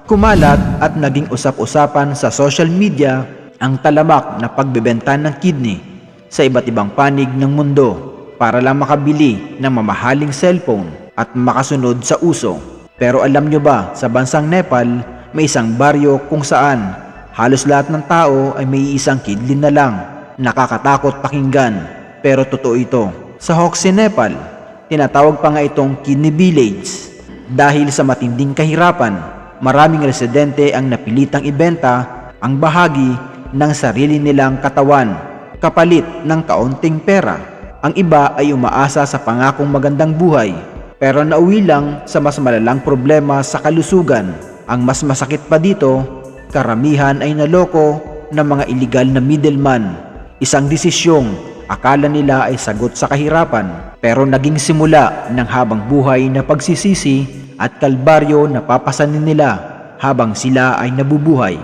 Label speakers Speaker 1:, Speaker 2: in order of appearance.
Speaker 1: Kumalat at naging usap-usapan sa social media ang talamak na pagbebenta ng kidney sa iba't ibang panig ng mundo para lang makabili ng mamahaling cellphone at makasunod sa uso. Pero alam nyo ba, sa bansang Nepal, may isang baryo kung saan halos lahat ng tao ay may isang kidney na lang. Nakakatakot pakinggan, pero totoo ito. Sa Hoxie, Nepal, tinatawag pa nga itong kidney village dahil sa matinding kahirapan. Maraming residente ang napilitang ibenta ang bahagi ng sarili nilang katawan kapalit ng kaunting pera. Ang iba ay umaasa sa pangakong magandang buhay pero nauwi lang sa mas malalang problema sa kalusugan. Ang mas masakit pa dito, karamihan ay naloko ng mga iligal na middleman. Isang desisyong akala nila ay sagot sa kahirapan pero naging simula ng habang buhay na pagsisisi at kalbaryo na papasanin nila habang sila ay nabubuhay.